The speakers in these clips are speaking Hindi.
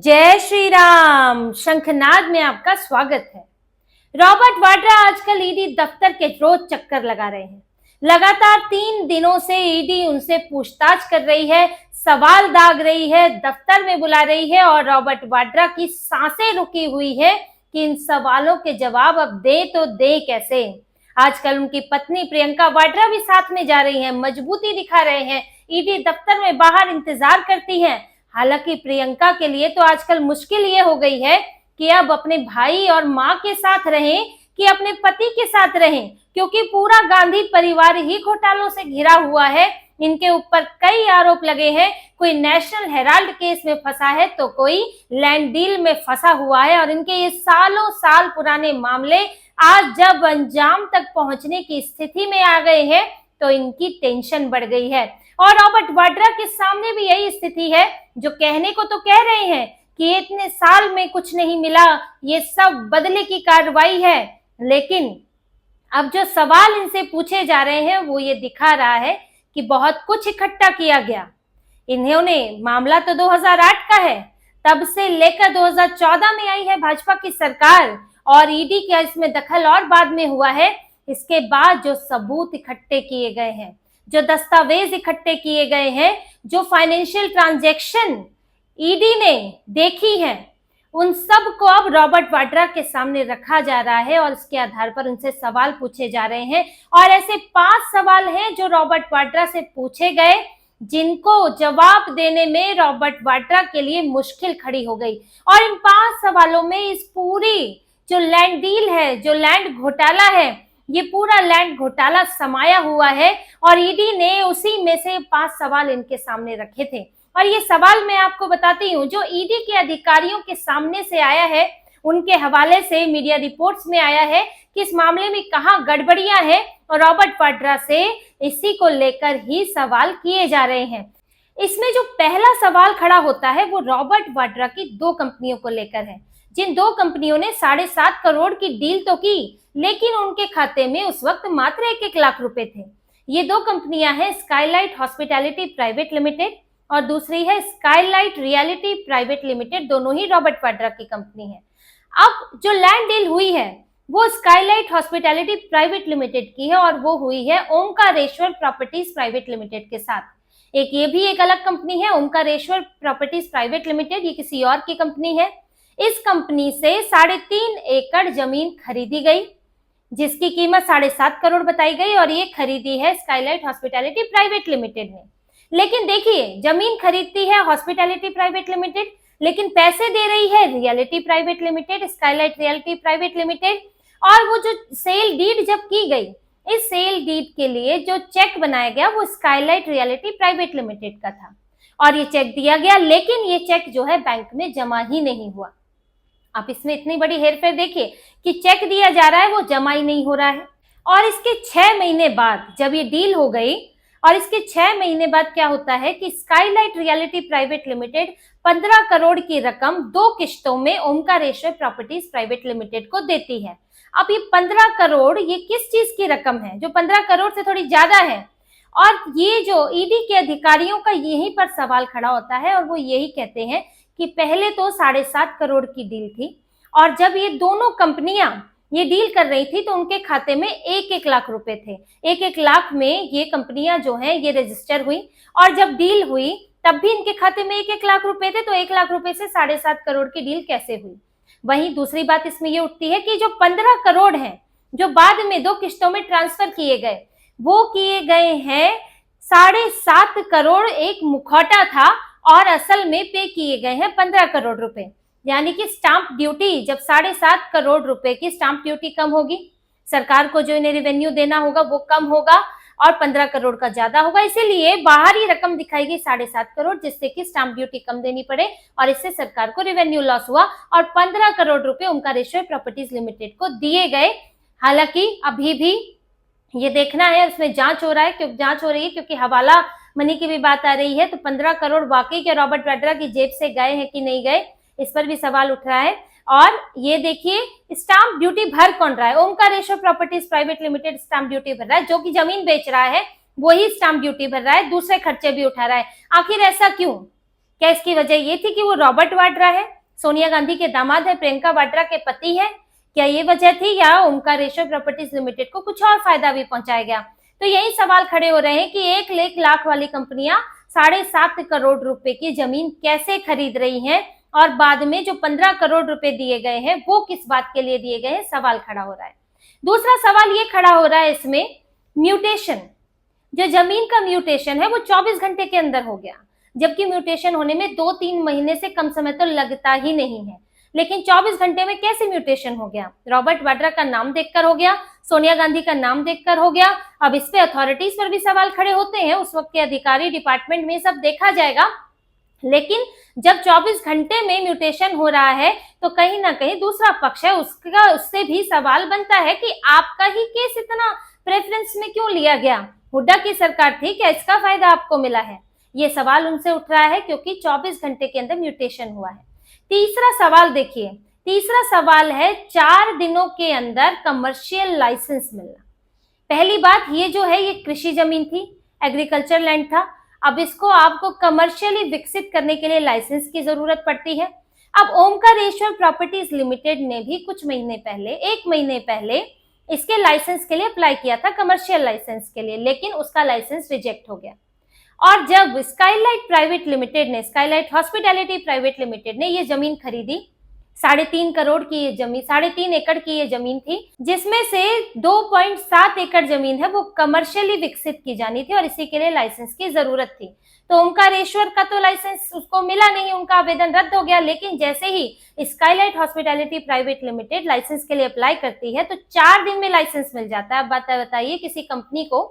जय श्री राम। शंखनाद में आपका स्वागत है। रॉबर्ट वाड्रा आजकल ईडी दफ्तर के रोज चक्कर लगा रहे हैं। लगातार 3 दिनों से ईडी उनसे पूछताछ कर रही है, सवाल दाग रही है, दफ्तर में बुला रही है और रॉबर्ट वाड्रा की सांसें रुकी हुई है कि इन सवालों के जवाब अब दे तो दे कैसे। आजकल उनकी पत्नी प्रियंका वाड्रा भी साथ में जा रही हैं, मजबूती दिखा रहे हैं, ईडी दफ्तर में बाहर इंतजार करती हैं। हालांकि प्रियंका के लिए तो आजकल मुश्किल ये हो गई है कि अब अपने भाई और माँ के साथ रहें कि अपने पति के साथ रहें, क्योंकि पूरा गांधी परिवार ही घोटालों से घिरा हुआ है। इनके ऊपर कई आरोप लगे हैं, कोई नेशनल हेराल्ड केस में फंसा है तो कोई लैंड डील में फंसा हुआ है और इनके ये सालों साल पुराने मामले आज जब अंजाम तक पहुंचने की स्थिति में आ गए हैं तो इनकी टेंशन बढ़ गई है। और रॉबर्ट वाड्रा के सामने भी यही स्थिति है, जो कहने को तो कह रहे हैं कि इतने साल में कुछ नहीं मिला, ये सब बदले की कार्रवाई है, लेकिन अब जो सवाल इनसे पूछे जा रहे हैं वो ये दिखा रहा है कि बहुत कुछ इकट्ठा किया गया। इन्होंने मामला तो 2008 का है, तब से लेकर 2014 में आई है भाजपा की सरकार और ईडी का इसमें दखल और बाद में हुआ है। इसके बाद जो सबूत इकट्ठे किए गए हैं, जो दस्तावेज इकट्ठे किए गए हैं, जो फाइनेंशियल ट्रांजैक्शन ईडी ने देखी है, उन सब को अब रॉबर्ट वाड्रा के सामने रखा जा रहा है और इसके आधार पर उनसे सवाल पूछे जा रहे हैं। और ऐसे 5 सवाल हैं जो रॉबर्ट वाड्रा से पूछे गए, जिनको जवाब देने में रॉबर्ट वाड्रा के लिए मुश्किल खड़ी हो गई। और इन 5 सवालों में इस पूरी जो लैंड डील है, जो लैंड घोटाला है, ये पूरा लैंड घोटाला समाया हुआ है और ईडी ने उसी में से 5 सवाल इनके सामने रखे थे। और ये सवाल मैं आपको बताती हूँ, जो ईडी के अधिकारियों के सामने से आया है, उनके हवाले से मीडिया रिपोर्ट्स में आया है कि इस मामले में कहाँ गड़बड़ियां हैं और रॉबर्ट वाड्रा से इसी को लेकर ही सवाल किए जा रहे हैं। इसमें जो पहला सवाल खड़ा होता है वो रॉबर्ट वाड्रा की 2 कंपनियों को लेकर है, जिन 2 कंपनियों ने 7.5 करोड़ की डील तो की, लेकिन उनके खाते में उस वक्त मात्र 1-1 लाख रुपए थे। ये 2 कंपनियां हैं, स्काईलाइट हॉस्पिटैलिटी प्राइवेट लिमिटेड और दूसरी है स्काईलाइट रियलिटी प्राइवेट लिमिटेड। दोनों ही रॉबर्ट वाड्रा की कंपनी है। अब जो लैंड डील हुई है वो स्काईलाइट हॉस्पिटैलिटी प्राइवेट लिमिटेड की है और वो हुई है ओमकारेश्वर प्रॉपर्टीज प्राइवेट लिमिटेड के साथ। ये भी एक अलग कंपनी है, ओमकारेश्वर प्रॉपर्टीज प्राइवेट लिमिटेड, ये किसी और की कंपनी है। इस कंपनी से 3.5 एकड़ जमीन खरीदी गई, जिसकी कीमत 7.5 करोड़ बताई गई और ये खरीदी है स्काईलाइट हॉस्पिटैलिटी प्राइवेट लिमिटेड ने। लेकिन देखिए, जमीन खरीदती है हॉस्पिटैलिटी प्राइवेट लिमिटेड, लेकिन पैसे दे रही है reality private limited, Skylight reality private limited. और वो जो सेल डीड जब की गई, इस सेल डीड के लिए जो चेक बनाया गया वो स्काईलाइट रियलिटी प्राइवेट लिमिटेड का था और ये चेक दिया गया, लेकिन ये चेक जो है बैंक में जमा ही नहीं हुआ। आप इसमें इतनी बड़ी हेरफेर देखिए कि चेक दिया जा रहा है, वो जमा ही नहीं हो रहा है। और इसके 6 महीने बाद जब ये डील हो गई और इसके 6 महीने बाद क्या होता है कि Skylight reality private limited 15 crore की रकम 2 किश्तों में ओमकारेश्वर प्रॉपर्टीज प्राइवेट लिमिटेड को देती है। अब ये 15 करोड़ ये किस चीज की रकम है, जो 15 करोड़ से थोड़ी ज्यादा है। और ये जो ईडी के अधिकारियों का यहीं पर सवाल खड़ा होता है और वो यही कहते हैं कि पहले तो 7.5 करोड़ की डील थी और जब ये दोनों कंपनियां ये डील कर रही थी तो उनके खाते में 1-1 लाख रुपए थे। 1-1 लाख में ये कंपनियां जो हैं ये रजिस्टर हुई और जब डील हुई तब भी इनके खाते में 1-1 लाख रुपए थे, तो 1 लाख रुपए से 7.5 करोड़ की डील कैसे हुई। वहीं दूसरी बात इसमें ये उठती है कि जो 15 करोड़ हैं जो बाद में 2 किश्तों में ट्रांसफर किए गए, वो किए गए हैं 7.5 करोड़ एक मुखौटा था और असल में पे किए गए हैं 15 करोड़ रुपए। यानी कि स्टाम्प ड्यूटी, जब 7.5 करोड़ रुपए की स्टाम्प ड्यूटी कम होगी, सरकार को जो इन्हें रेवेन्यू देना होगा वो कम होगा और 15 करोड़ का ज्यादा होगा, इसीलिए बाहरी रकम दिखाई गई 7.5 करोड़, जिससे कि स्टाम्प ड्यूटी कम देनी पड़े और इससे सरकार को रेवेन्यू लॉस हुआ और 15 करोड़ रुपए ओमकारेश्वर प्रॉपर्टीज लिमिटेड को दिए गए। हालांकि अभी भी ये देखना है, उसमें जांच हो रहा है, जांच हो रही है क्योंकि हवाला मनी की भी बात आ रही है, तो 15 करोड़ वाकई क्या रॉबर्ट वाड्रा की जेब से गए हैं कि नहीं गए, इस पर भी सवाल उठ रहा है। और ये देखिए, स्टाम्प ड्यूटी भर कौन रहा है, Omkareshwar properties private limited stamp duty भर रहा है, जो कि जमीन बेच रहा है वही स्टाम्प ड्यूटी भर रहा है, दूसरे खर्चे भी उठा रहा है। आखिर ऐसा क्यों? क्या इसकी वजह ये थी कि वो रॉबर्ट वाड्रा है, सोनिया गांधी के दामाद है, प्रियंका वाड्रा के पति है? क्या ये वजह थी, या ओमकारेश्वर प्रॉपर्टीज लिमिटेड को कुछ और फायदा भी पहुंचाया गया? तो यही सवाल खड़े हो रहे हैं कि 1 लाख वाली कंपनियां 7.5 करोड़ रुपए की जमीन कैसे खरीद रही हैं, और बाद में जो 15 करोड़ रुपए दिए गए हैं वो किस बात के लिए दिए गए हैं, सवाल खड़ा हो रहा है। दूसरा सवाल ये खड़ा हो रहा है इसमें, म्यूटेशन। जो जमीन का म्यूटेशन है वो 24 घंटे के अंदर हो गया, जबकि म्यूटेशन होने में 2-3 महीने से कम समय तो लगता ही नहीं है, लेकिन 24 घंटे में कैसे म्यूटेशन हो गया? रॉबर्ट वाड्रा का नाम देखकर हो गया, सोनिया गांधी का नाम देखकर हो गया। अब इस पे अथॉरिटीज पर भी सवाल खड़े होते हैं, उस वक्त के अधिकारी डिपार्टमेंट में सब देखा जाएगा, लेकिन जब 24 घंटे में म्यूटेशन हो रहा है तो कहीं ना कहीं दूसरा पक्ष है उसका, उससे भी सवाल बनता है कि आपका ही केस इतना प्रेफरेंस में क्यों लिया गया? हुड्डा की सरकार थी, क्या इसका फायदा आपको मिला है? ये सवाल उनसे उठ रहा है क्योंकि 24 घंटे के अंदर म्यूटेशन हुआ है। तीसरा सवाल देखिए, तीसरा सवाल है 4 दिनों के अंदर कमर्शियल लाइसेंस मिलना। पहली बात, ये जो है ये कृषि जमीन थी, एग्रीकल्चर लैंड था। अब इसको आपको कमर्शियली विकसित करने के लिए लाइसेंस की जरूरत पड़ती है। अब ओमकारेश्वर प्रॉपर्टीज लिमिटेड ने भी कुछ महीने पहले, 1 महीने पहले इसके लाइसेंस के लिए अप्लाई किया था, कमर्शियल लाइसेंस के लिए, लेकिन उसका लाइसेंस रिजेक्ट हो गया। और जब स्काईलाइट प्राइवेट लिमिटेड ने, स्काईलाइट हॉस्पिटैलिटी प्राइवेट लिमिटेड ने ये जमीन खरीदी, 3.5 करोड़ की ये जमीन, 3.5 एकड़ की ये जमीन थी, जिसमें से 2.7 एकड़ जमीन है वो कमर्शियली विकसित की जानी थी और इसी के लिए लाइसेंस की जरूरत थी। तो ओमकारेश्वर का तो लाइसेंस उसको मिला नहीं, उनका आवेदन रद्द हो गया। लेकिन जैसे ही skylight hospitality private limited licence के लिए अप्लाई करती है तो 4 दिन में लाइसेंस मिल जाता है। अब बताइए किसी कंपनी को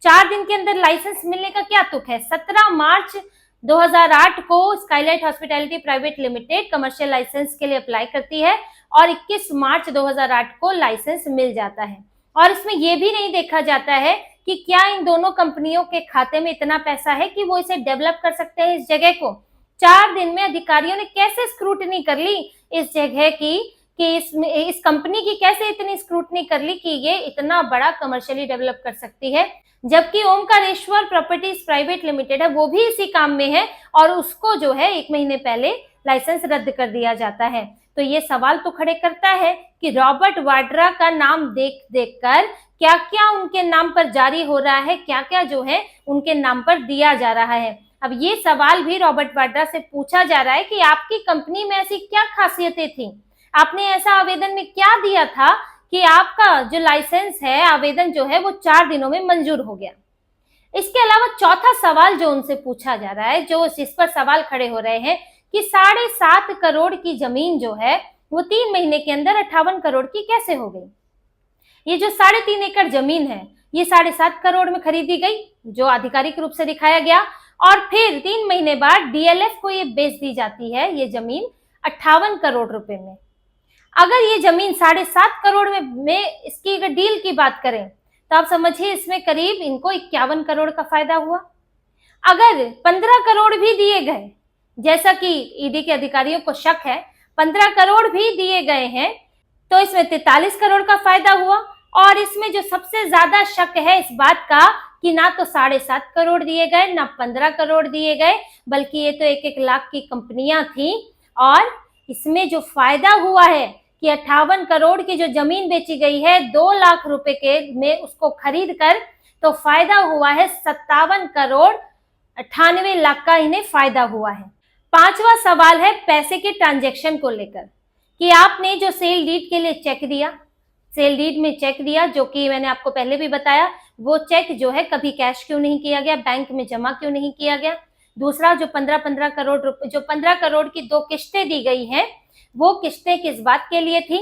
4 दिन के अंदर लाइसेंस मिलने का क्या तुक है? 17 मार्च 2008 को Skylight hospitality private limited commercial licence के लिए अप्लाई करती है और 21 मार्च 2008 को लाइसेंस मिल जाता है। और इसमें यह भी नहीं देखा जाता है कि क्या इन दोनों कंपनियों के खाते में इतना पैसा है कि वो इसे डेवलप कर सकते हैं इस जगह को। 4 दिन में अधिकारियों ने कैसे स्क्रूटनी कर ली इस जगह की, कि इस कंपनी की कैसे इतनी स्क्रूटनी कर ली कि ये इतना बड़ा कमर्शियली डेवलप कर सकती है, जबकि ओमकारेश्वर प्रॉपर्टीज प्राइवेट लिमिटेड है वो भी इसी काम में है और उसको जो है 1 महीने पहले लाइसेंस रद्द कर दिया जाता है। तो ये सवाल तो खड़े करता है कि रॉबर्ट वाड्रा का नाम देख कर क्या क्या उनके नाम पर जारी हो रहा है, क्या क्या जो है उनके नाम पर दिया जा रहा है। अब ये सवाल भी रॉबर्ट वाड्रा से पूछा जा रहा है कि आपकी कंपनी में ऐसी क्या खासियतें थी, आपने ऐसा आवेदन में क्या दिया था कि आपका जो लाइसेंस है, आवेदन जो है वो 4 दिनों में मंजूर हो गया। इसके अलावा चौथा सवाल जो उनसे पूछा जा रहा है, जो इस पर सवाल खड़े हो रहे हैं कि 7.5 करोड़ की जमीन जो है वो 3 महीने के अंदर 58 करोड़ की कैसे हो गई। ये जो 3.5 एकड़ जमीन है ये 7.5 करोड़ में खरीदी गई, जो आधिकारिक रूप से दिखाया गया, और फिर 3 महीने बाद डीएलएफ को ये बेच दी जाती है ये जमीन 58 करोड़ रुपए में। अगर ये जमीन 7.5 करोड़ में इसकी अगर डील की बात करें तो आप समझिए इसमें करीब इनको 51 करोड़ का फायदा हुआ। अगर 15 करोड़ भी दिए गए, जैसा कि ईडी के अधिकारियों को शक है, 15 करोड़ भी दिए गए हैं तो इसमें 43 करोड़ का फायदा हुआ। और इसमें जो सबसे ज्यादा शक है इस बात का कि ना तो 7.5 करोड़ दिए गए, ना 15 करोड़ दिए गए, बल्कि ये तो 1-1 लाख की कंपनियां थी। और इसमें जो फायदा हुआ है कि 58 करोड़ की जो जमीन बेची गई है 2 लाख रुपए के में उसको खरीद कर, तो फायदा हुआ है 57 करोड़ 98 लाख का इन्हें फायदा हुआ है। 5वां सवाल है पैसे के ट्रांजैक्शन को लेकर, कि आपने जो सेल डीड के लिए चेक दिया, सेल डीड में चेक दिया, जो कि मैंने आपको पहले भी बताया, वो चेक जो है कभी कैश क्यों नहीं किया गया, बैंक में जमा क्यों नहीं किया गया। दूसरा, जो 15 करोड़ रुपए, जो 15 करोड़ की 2 किस्तें दी गई हैं, वो किस्तें किस बात के लिए थी।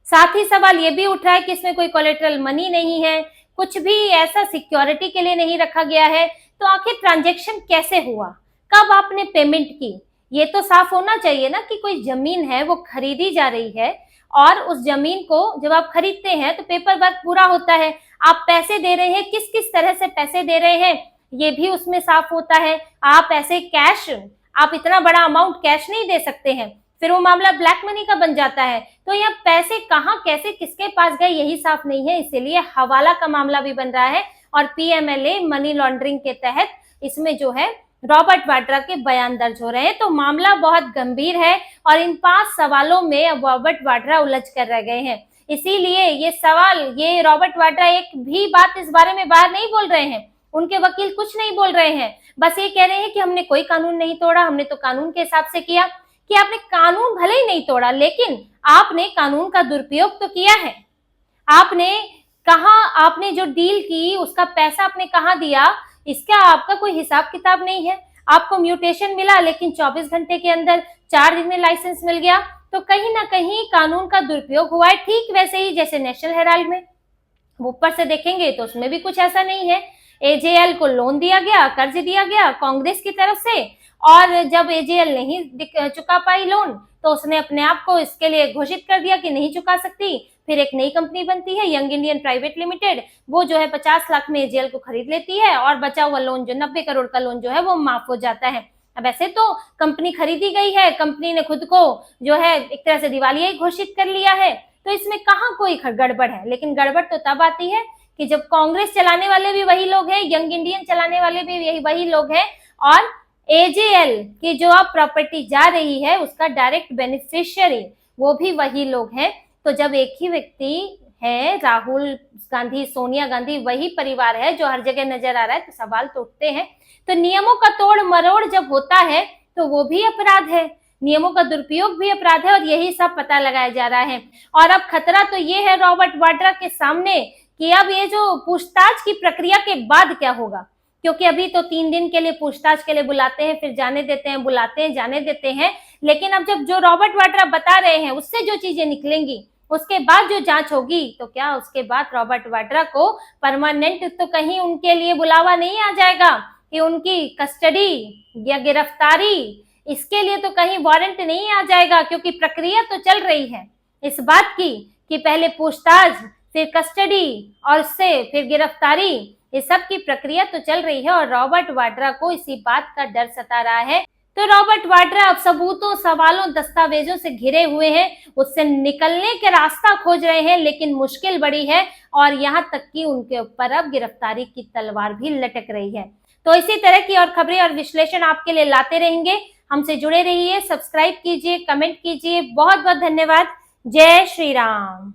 साथ ही सवाल ये भी उठ रहा है कि इसमें कोई कोलेटरल मनी नहीं है, कुछ भी ऐसा सिक्योरिटी के लिए नहीं रखा गया है, तो आखिर ट्रांजैक्शन कैसे हुआ, कब आपने पेमेंट की। ये तो साफ होना चाहिए ना कि कोई जमीन है वो खरीदी जा रही है और उस जमीन को जब आप खरीदते हैं तो पेपर वर्क पूरा होता है, आप पैसे दे रहे हैं, किस किस तरह से पैसे दे रहे हैं ये भी उसमें साफ होता है। आप ऐसे कैश, आप इतना बड़ा अमाउंट कैश नहीं दे सकते हैं, फिर वो मामला ब्लैक मनी का बन जाता है। तो यहाँ पैसे कहाँ, कैसे, किसके पास गए यही साफ नहीं है, इसीलिए हवाला का मामला भी बन रहा है और पीएमएलए मनी लॉन्ड्रिंग के तहत इसमें जो है रॉबर्ट वाड्रा के बयान दर्ज हो रहे हैं। तो मामला बहुत गंभीर है और इन 5 सवालों में अब रॉबर्ट वाड्रा उलझ कर रह गए हैं। इसीलिए ये रॉबर्ट वाड्रा एक भी बात इस बारे में बाहर नहीं बोल रहे हैं, उनके वकील कुछ नहीं बोल रहे हैं, बस ये कह रहे हैं कि हमने कोई कानून नहीं तोड़ा, हमने तो कानून के हिसाब से किया। कि आपने कानून भले ही नहीं तोड़ा, लेकिन आपने कानून का दुरुपयोग तो किया है। आपने जो डील की उसका पैसा आपने कहाँ दिया, इसका आपका कोई हिसाब किताब नहीं है। आपको म्यूटेशन मिला, लेकिन 24 घंटे के अंदर 4 दिन में लाइसेंस मिल गया। तो कहीं ना कहीं कानून का दुरुपयोग हुआ है, ठीक वैसे ही जैसे नेशनल हेराल्ड में ऊपर से देखेंगे तो उसमें भी कुछ ऐसा नहीं है। एजेएल को लोन दिया गया, कर्ज दिया गया कांग्रेस की तरफ से, और जब एजेएल नहीं चुका पाई लोन तो उसने अपने आप को इसके लिए घोषित कर दिया कि नहीं चुका सकती। फिर एक नई कंपनी बनती है यंग इंडियन प्राइवेट लिमिटेड, वो जो है 50 लाख में एजेएल को खरीद लेती है और बचा हुआ लोन जो 90 करोड़ का लोन जो है वो माफ हो जाता है। अब ऐसे तो कंपनी खरीदी गई है, कंपनी ने खुद को जो है एक तरह से दिवालिया ही घोषित कर लिया है, तो इसमें कहाँ कोई गड़बड़ है। लेकिन गड़बड़ तो तब आती है कि जब कांग्रेस चलाने वाले भी वही लोग हैं, यंग इंडियन चलाने वाले भी यही वही लोग हैं, और एजेएल की जो अब प्रॉपर्टी जा रही है उसका डायरेक्ट बेनिफिशियरी वो भी वही लोग हैं। तो जब एक ही व्यक्ति है, राहुल गांधी, सोनिया गांधी, वही परिवार है जो हर जगह नजर आ रहा है, तो सवाल तो उठते हैं। तो नियमों का तोड़ मरोड़ जब होता है तो वो भी अपराध है, नियमों का दुरुपयोग भी अपराध है, और यही सब पता लगाया जा रहा है। और अब खतरा तो ये है रॉबर्ट वाड्रा के सामने कि अब ये जो पूछताछ की प्रक्रिया के बाद क्या होगा, क्योंकि अभी तो 3 दिन के लिए पूछताछ के लिए बुलाते हैं, फिर जाने देते हैं, बुलाते हैं, जाने देते हैं। लेकिन अब जब जो रॉबर्ट वाड्रा बता रहे हैं उससे जो चीजें निकलेंगी, उसके बाद जो जांच होगी, तो क्या उसके बाद रॉबर्ट वाड्रा को परमानेंट तो कहीं उनके लिए बुलावा नहीं आ जाएगा कि उनकी कस्टडी या गिरफ्तारी, इसके लिए तो कहीं वारंट नहीं आ जाएगा, क्योंकि प्रक्रिया तो चल रही है इस बात की कि पहले पूछताछ, फिर कस्टडी और उससे फिर गिरफ्तारी, ये सब की प्रक्रिया तो चल रही है। और रॉबर्ट वाड्रा को इसी बात का डर सता रहा है। तो रॉबर्ट वाड्रा अब सबूतों, सवालों, दस्तावेजों से घिरे हुए हैं, उससे निकलने के रास्ता खोज रहे हैं, लेकिन मुश्किल बड़ी है और यहाँ तक कि उनके ऊपर अब गिरफ्तारी की तलवार भी लटक रही है। तो इसी तरह की और खबरें और विश्लेषण आपके लिए लाते रहेंगे। हमसे जुड़े रहिए, सब्सक्राइब कीजिए, कमेंट कीजिए। बहुत बहुत धन्यवाद। जय श्री राम।